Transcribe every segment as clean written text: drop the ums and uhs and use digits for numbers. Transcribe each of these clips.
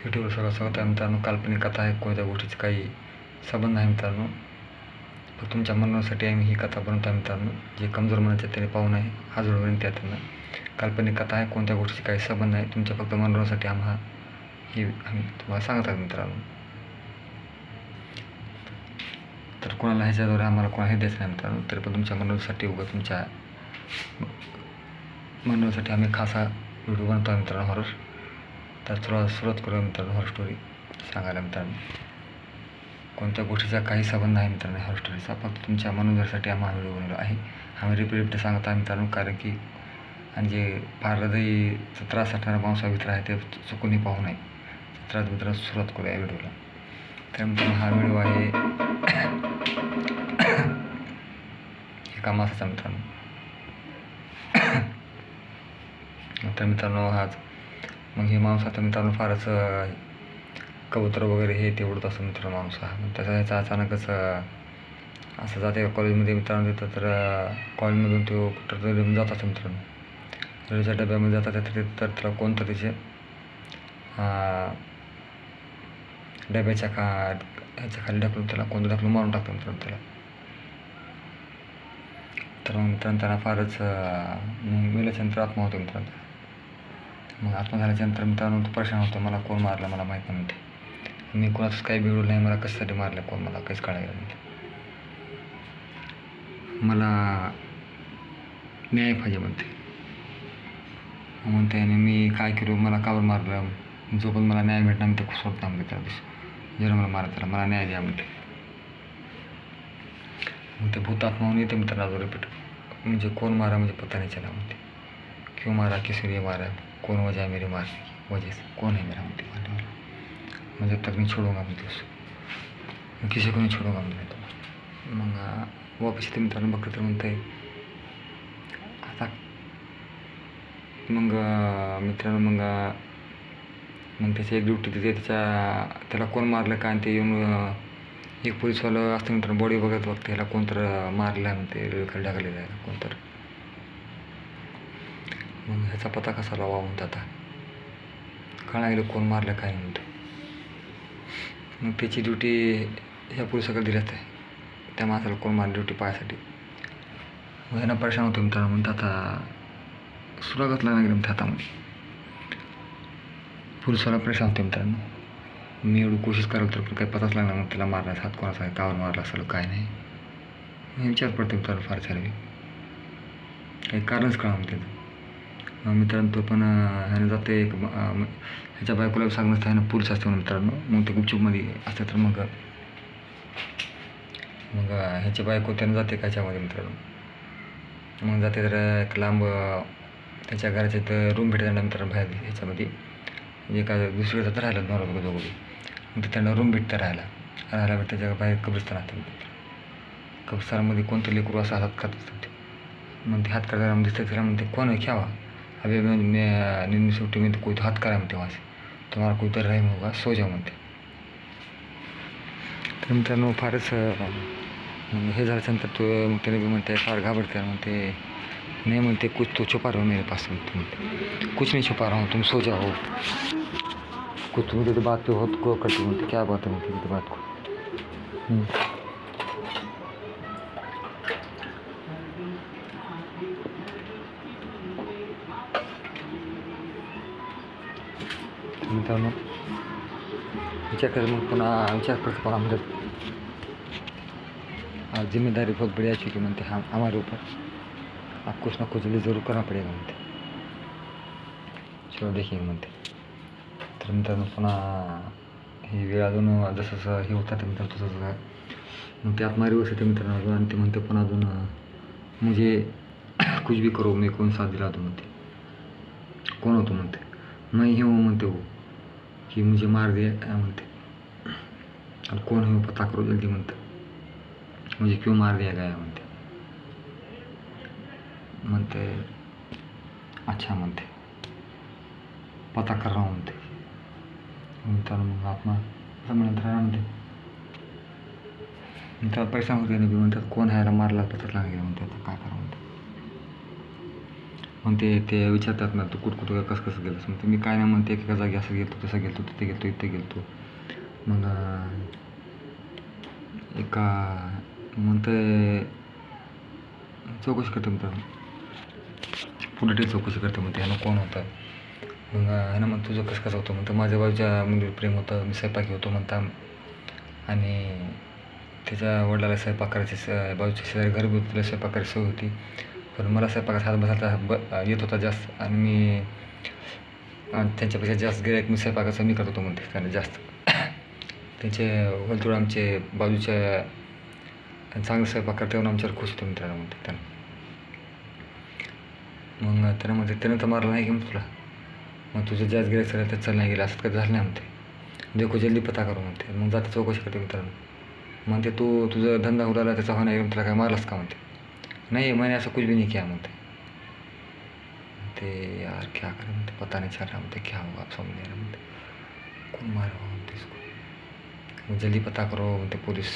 यूट्यूबवर सगळं सांगत आहे मित्रांनो. काल्पनिक कथा आहे, कोणत्या गोष्टीचा काही संबंध नाही मित्रांनो. फक्त तुमच्या मनोरंजनासाठी आम्ही ही कथा बनवतो आहे मित्रांनो. जे कमजोर मनाचे त्याने पाहू नये, हा जोड विनंती आहे त्यांना. काल्पनिक कथा आहे, कोणत्या गोष्टीची काही संबंध नाही, तुमच्या फक्त मनोरंजनासाठी आम्ही तुम्हाला सांगत आहोत मित्रांनो. तर कोणाला ह्याच्याद्वारे आम्हाला कोणाला हे द्यायचं नाही मित्रांनो. तरी पण तुमच्या मनोरंजनासाठी तुमच्या मनोरंजनासाठी आम्ही खासा व्हिडिओ बनवतो आहे मित्रांनो हॉरर. तर सुरुवात करूया मित्रांनो हॉरर स्टोरी सांगायला मित्रांनो. कोणत्या गोष्टीचा काही संबंध नाही मित्रांनो हॉरर स्टोरीचा, फक्त तुमच्या मनोरंजनासाठी आम्ही व्हिडिओ बनवला आहे. आम्ही रिपीट सांगत आहे मित्रांनो, कारण की आणि जे फार हृदयचा त्रास असणारा माणसाभित्र आहे ते चुकूनही पाहू नये. तर मित्रांनो सुरुवात करूया या व्हिडिओला. तर मित्रांनो हा व्हिडिओ आहे एका माणसाचा मित्रांनो. तर मित्रांनो मग हे माणूस आता मित्रांनो फारच कबूतर वगैरे हे ते उडत असं मित्रांनो माणूस हा. मग त्याचा अचानकच असं जाते कॉलेजमध्ये मित्रांनो. तिथं तर कॉलेजमधून तो कुठं जात असतो मित्रांनो. रेल्वेच्या डब्यामध्ये जातात तर त्याला कोणतं त्याचे डब्याच्या ह्याच्या खाली ढकलून त्याला कोणतं ढकलून मारून टाकतं मित्रांनो त्याला. तर मग मित्रांनो त्यांना फारच मेल्याच्यानंतर आत्मा होतो मित्रांनो. मग आत्मा झाल्याच्यानंतर मित्रांनो तो परेशान होतो, मला कोण मारलं मला माहीत नाही म्हणते. मी कोणाचंच काही बिघडलं नाही, मला कशासाठी मारलं कोण मला काहीच कळायला म्हणते. मला न्याय पाहिजे म्हणते. म्हणते आणि मी काय करू, मला कावर मारलं, जो पण मला न्याय भेटणार मी ते सोडत नाही म्हणते. त्या दिवशी जर मला मारत त्याला मला न्याय द्या म्हणते. मग ते भूत आत्मा म्हणून येते मित्रांनो रिपीट. मुझे कौन मारा मुझे पता नहीं चला म्हणते. क्यों मारा, किस लिए मारा, कौन वजह है मेरे मारने की, वजह से कौन है मेरा म्हणते मारने वाला. मैं जब तक नहीं छोडूंगा म्हणते उसको, मैं किसी को नहीं छोडूंगा म्हणते. मग वापस येते मित्रांनो बघते तर म्हणते आता मग मित्रांनो मग त्याची एक ड्युटी तिथे त्याला कोण मारलं काय आणि ते येऊन एक पोलिसवालं असतं मित्रांनो बॉडी बघते ह्याला कोणतर मारलं म्हणते, रेल्वेखाली टाकलेलं आहे कोणतर. मग ह्याचा पत्ता कसा लावा म्हणते आता कळा गेलं कोण मारलं काय म्हणते. मग त्याची ड्युटी ह्या पोलिसाकडे दिली असते, त्या माणसाला कोण मारली ड्युटी पाहायसाठी. मग ह्यांना परेशान होतो मित्रांनो. म्हणते आता सुरागत लागला गेलं म्हणते हातामध्ये. पोलिसाला परेशान होते मित्रांनो. मी एवढी कोशिश कराल तर काही पताच लागला मग त्याला मारण्याचा हात कोणाचा आहे, कावर मारला असेल काय नाही. मी विचार पडते मित्रांनो फार सारे काही कारणच कळा म्हणते. मग मित्रांनो तो पण ह्यानं जाते ह्याच्या बायकोला सांगणं असतं ह्यानं पोलीस असते म्हणून मित्रांनो. मग ते गुपचूपमध्ये असते तर मग ह्याची बायको त्यानं जाते काच्यामध्ये मित्रांनो. मग जाते तर एक लांब त्याच्या घराच्या तर रूम भेटते मित्रांनो बाहेर ह्याच्यामध्ये. म्हणजे काय दुसरीकडे तर राहिलं नॉर्मल दोघं. मग ते त्यांना रूम भेटतं राहायला भेटतं. त्याच्या बाहेर कब्रिस्तान असतं. कब्रिस्तानामध्ये कोणतं लेकरू असं हात करत असतं ते. मग ते हात करायला दिसतं त्याला म्हणते कोण आहे ख्यावा अभी निन्नी सुट्टी में तो कोई तो हाथ करा म्हणते वहाँ से तुम्हाला कोई तर रहम होगा सो जाओ म्हणते. तर मित्रांनो फारच हे झाल्यानंतर तो मग त्याने म्हणते फार घाबरते म्हणते नहीं म्हणते कुछ तो छुपा रहा हो मेरे पास म्हणते. कुछ नहीं छुपा रहा हूँ तुम सो जाओ. कुछ मुझे तो बात पे बहुत गौर करती म्हणते. क्या बात है म्हणते तो बात को. मित्रांनो विचार कर मग पुन्हा विचार करते पुन्हा म्हणजे जिम्मेदारी बहुत बढ़िया चुकी म्हणते हमारे ऊपर आप कुछ ना कुछ जरूर करना पडेगा म्हणते. चलो देखील म्हणते. तर मित्रांनो पुन्हा ही वेळ अजून जसं हे होतात मित्रांनो तसंच मग ते आत्मारीवर येते मित्रांनो अजून. आणि ते म्हणते पुन्हा अजून मुझे कुछ भी करो मी कोण साथ दिला तो म्हणते. कोण होतो म्हणते मैं ही हूँ म्हणते हो कि मुझे मार दिया म्हणते. अब कौन है वो पता करो जल्दी म्हणते. मुझे क्यों मार दिया गया म्हणते अच्छा म्हणते पता कर रहा हूँ म्हणते. मित्रांनो मग आत्मा असं म्हणत राहा म्हणते. त्याला पैसा होते बी म्हणतात कोण ह्याला मारला पता लागला म्हणते. आता काय करा म्हणते. मग ते विचारतात ना, तू कुठं कसं कसं गेलंस? मग मी काय नाही म्हणते, एका जागी असं गेलो, तसं गेलो, तिथे गेलो, इथे गेलो. मग एका म्हणते चौकशी करते मित्रांनो, पुढे चौकशी करते म्हणते ह्यानं कोण होतं. मग ह्यानं मग तुझं कसं कसं होतं म्हणतं, माझ्या बाजूच्या मुलीवर प्रेम होतं, मी स्वयंपाकी होतो म्हणता, आणि त्याच्या वडिलाला स्वयंपाक करायची बाजूच्या शेजारी घर होती, तिला स्वयंपाक करायची सवय होती, पण मला स्वयंपाकात हात बसायचा येत होता जास्त, आणि मी त्यांच्यापेक्षा जास्त गिऱ्हाईक मी स्वयंपाकाचं मी करत होतो म्हणते त्याने जास्त. त्यांचे वलतुड आमचे बाजूच्या चांगलं स्वयंपाक करते म्हणून आमच्यावर खुश होतो मित्रांनो म्हणते त्यानं. मग त्यानं म्हणते त्यानं तर मारलं नाही की मग तुला, मग तुझं जास्त गिऱ्हाईक सगळं तर चल नाही गेलं, असं कधी झालं नाही म्हणते. देखो जल्दी पता करू म्हणते. मग जाते चौकशी करते मित्रांनो. म्हणते तू तुझं धंदा उडाला त्याचा होणार येऊन तुला काय मारलास का म्हणते. नहीं मैंने ऐसा कुछ भी नहीं किया म्हणते. ते यार क्या करें म्हणते, पता नहीं चल रहा म्हणते, क्या होगा आप समझ नहीं रहा म्हणते, कौन मारा म्हणते इसको, मग जल्दी पता करो म्हणते पोलीस.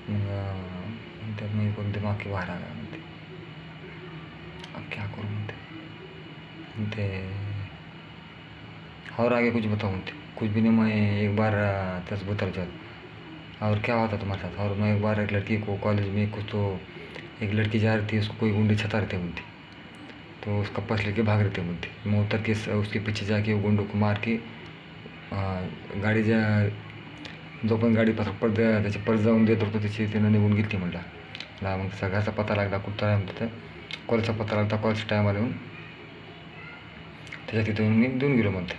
मग म्हणते मेरे को दिमाग के बाहर आ गया म्हणते, अब क्या करूँ म्हणते. म्हणते और आगे कुछ बताओ म्हणते. कुछ भी नहीं, मैं एक बार दस बोतल जल, और क्या होता तुम्हारे साथ. और मैं एक बार एक लड़की को कॉलेज में कुछ तो एक लड़की जा रही थी, उसको कोई गुंडे छता रहे थे बोलती, तो उसका पर्स लेके भाग रहे थे बोलती. मैं उतर के उसके पीछे जाके वो गुंडों को मार के गाडी जो पण गाडी पड त्याचे पर्स जाऊन देत होतो त्याची त्यानं निघून गेली म्हणला. मग त्याचा घरचा पत्ता लागला, कुठं आहे म्हणते, कॉलेजचा पत्ता लागला, कॉलेजच्या टायमाला येऊन त्याच्या तिथून मी देऊन गेलो म्हणते.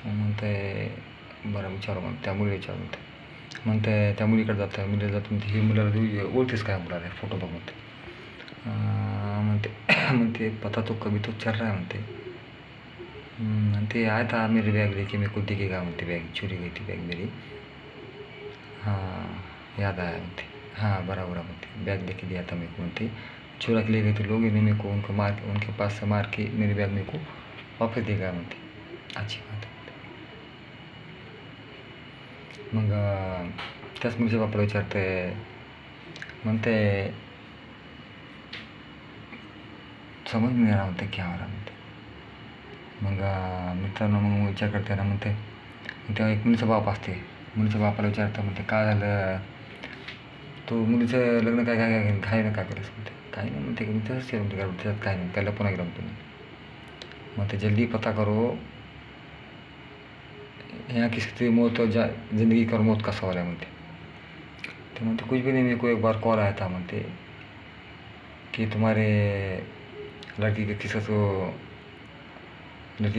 म्हणते बरं विचारू म्हणते, त्या मुली विचारू म्हणते त्या मुलीकडे जातं, मुलीला जातं म्हणते, ही मुलाला ओळखीस काय मुलाला, फोटो बघ म्हणते. म्हणते म्हणते पता तो कभी तो चल रहा है म्हणते. म्हणते आया था मेरी बैग लेके, मेरे को दिखेगा म्हणते, बैग चोरी गई थी बैग मेरी. हाँ याद आया म्हणते, हाँ बराबर म्हणते, बैग लेके दिया था मेरे को म्हणते, चुरा के ले गए थे लोग, इन्हें मेरे को उनको मार के उनके पास से मार के मेरी बैग मेरे को वापस देगा म्हणते. अच्छी बात आहे. मग त्याच मुलीच्या बापाला विचारते, म्हणते समज नाही रहा म्हणते, क्या हो रहा म्हणते. मग मित्रांनो मग विचार करते ना म्हणते, तेव्हा एक मुलीचा बाप असते, मुलीच्या बापाला विचारतं म्हणते काय झालं, तू मुलीचं लग्न काय काय काय ना काय केलंस म्हणते. काही नाही म्हणते, मी तसंच केलं म्हणते, त्याच्यात काय नाही, त्याला पुन्हा गेलं म्हणते. मग ते जल्दी पता करो यहाँ किसी मौत ज़िंदगी का मौत का सवाल है म्हणते. तो म्हणते कुछ भी नहीं, मेरे को एक बार कॉल आया था म्हणते कि तुम्हारे लड़की के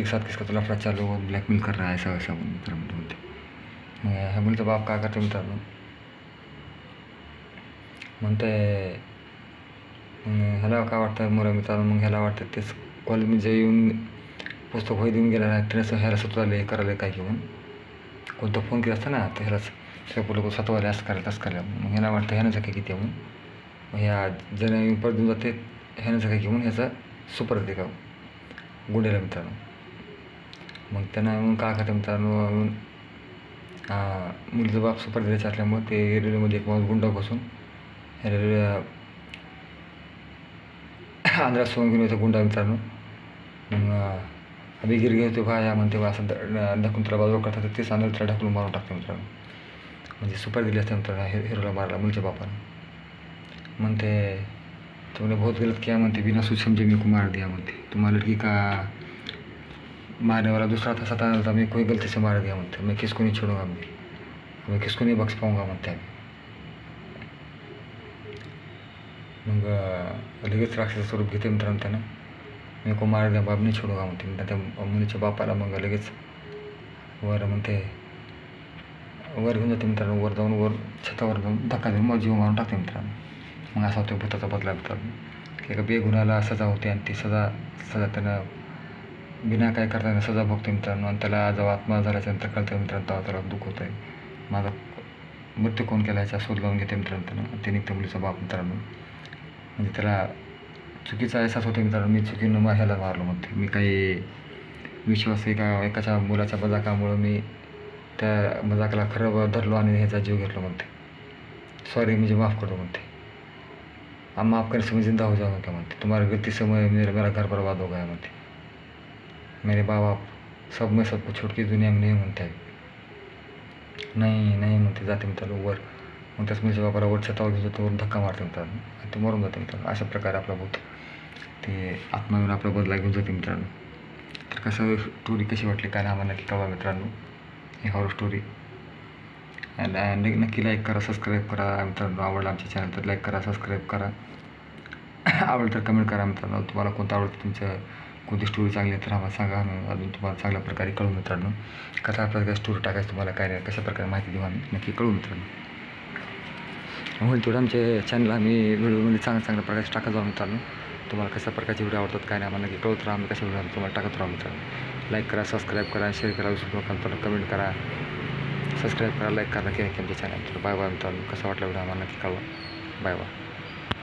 साथ किसका तो लफड़ा चालू हो, ब्लॅकमेल कर रहा है, ऐसा वैसा म्हणते. मग ह्या मुलीचा बाप काय करते मित्रांनो, म्हणते ह्याला काय वाटतं मला मित्रांनो, मग ह्याला वाटतं तेच कॉलेजमध्ये येऊन पुस्तक वही देऊन गेला आहे, त्याने ह्याला सतवाले करायला काय घेऊन कोणतं फोन केला असतं ना, तर ह्यालाच त्या लोक सतवाले असं करायला तसं करायला. मग ह्याला वाटतं ह्यानं काय किती म्हणून, मग ह्या जण येऊन परत देऊन जाते, ह्यानं काय घेऊन ह्याचा सुपर दे का गुंडेला मित्रांनो. मग त्यांना येऊन काय करते मित्रांनो, येऊन मुलीचा बाप सुपर द्यायचा असल्यामुळे ते रेल्वेमध्ये एक माणूस गुंडा बसून ह्या रेल्वे आंध्रा सोडून घेऊन येतो गुंडा मित्रांनो. मग अभि गिर गए तो भाया म्हणते, असं ढकलून त्याला बाजूला करतात, तेच आंध्र त्याला ढकलून मारून टाकते मित्रांनो. म्हणजे सुपर दिली असते मित्रांनो हिरोला मारला मुलीच्या बापानं. म्हणते तुमने बहुत गलत किया म्हणते, बिना सोच समझे मेरे को मार दिया म्हणते, तुम्हाला लड़की का मारने वाला दूसरा था, सता था, मैं कोई गलती से मार दिया म्हणते, मैं किसको नहीं छोड़ूंगा, मैं किसको नहीं बख्श पाऊंगा म्हणते. मग लगेच राक्षस स्वरूप घेते मित्रांनो त्यानं, मेरे को मार दिया बाप नहीं छोडूंगा म्हणते. त्या मुलीच्या बापाला मग लगेच वर म्हणते, वर घेऊन जाते मित्रांनो, वर जाऊन वर छतावर जाऊन धक्का देऊन मग जीव मारून टाकते मित्रांनो. मग असा होतो भूताचा बदला मित्रांनो, की एका बेगुन्हाला सजा होते, आणि ती सजा त्यानं बिना काय करताना सजा भोगते मित्रांनो. आणि त्याला जेव्हा आत्मा झाल्याच्यानंतर कळतं मित्रांनो, तेव्हा त्याला दुःख होतं आहे, माझा मृत्यू कोण केला याचा शोध लावून घेते मित्रांनो त्यानं. ते निघतं मुलीचा बाप मित्रांनो. म्हणजे त्याला चुकीचा अहसास होतो मित्रांनो, मी चुकीनं ह्याला मारलो म्हणते, मी काही विश्वास एकाच्या मुलाच्या मजाकामुळं मी त्या मजाकाला खरं धरलो आणि ह्याचा जीव घेतलो म्हणते, सॉरी म्हणजे माफ करतो म्हणते. हम आपका समय ज़िंदा हो जाऊँगा क्या म्हणते, तुम्हारी गलती से मेरा घर बर्बाद हो गया म्हणते, मेरे माँ बाप सब मैं सबको छोड़ के दुनिया में नहीं म्हणते आहे. नाही नाही म्हणते, जाते मित्रांनो वर. मग त्याच म्हणजे बाबाला वर छतावर घेऊन जातो, वरून धक्का मारते मित्रांनो आणि ते मरून जाते मित्रांनो. अशा प्रकारे आपला भूत ते आत्मा येऊन आपला बदला घेऊन जाते मित्रांनो. तर कसं स्टोरी कशी वाटली काय आम्हाला नक्की कळवा मित्रांनो, ही हॉरर स्टोरी. आणि नक्की लाईक करा, सबस्क्राईब करा मित्रांनो. आवडलं आमच्या चॅनल तर लाईक करा, सबस्क्राईब करा. आवडलं तर कमेंट करा मित्रांनो. तुम्हाला कोणतं आवडतं, तुमचं कोणती स्टोरी चांगली आहे तर आम्हाला सांगा. आम्ही अजून तुम्हाला चांगल्या प्रकारे कळू मित्रांनो. कसा आपल्याला काय स्टोरी टाकायचं, तुम्हाला काय नाही, कशा प्रकारे माहिती देऊ आम्ही नक्की कळू मित्रांनो. होईल तेवढं आमच्या चॅनल आम्ही व्हिडिओमध्ये चांगल्या प्रकारे टाकत जाऊ मित्रांनो. तुम्हाला कशा प्रकारचे व्हिडिओ आवडतात काय नाही आम्हाला नक्की कळत राहा. आम्ही कशा व्हिडिओ तुम्हाला टाकत राहू मित्रांनो. लाईक करा, सबस्क्राईब करा, शेअर करा, विसरू नका मित्रांनो. कमेंट करा, सबस्क्राईब करा, लाईक करा नक्की आमच्या चॅनल. तर बाय बाय मित्रांनो. कसा वाटला व्हिडिओ आम्हाला नक्की कळवा. Bye bye.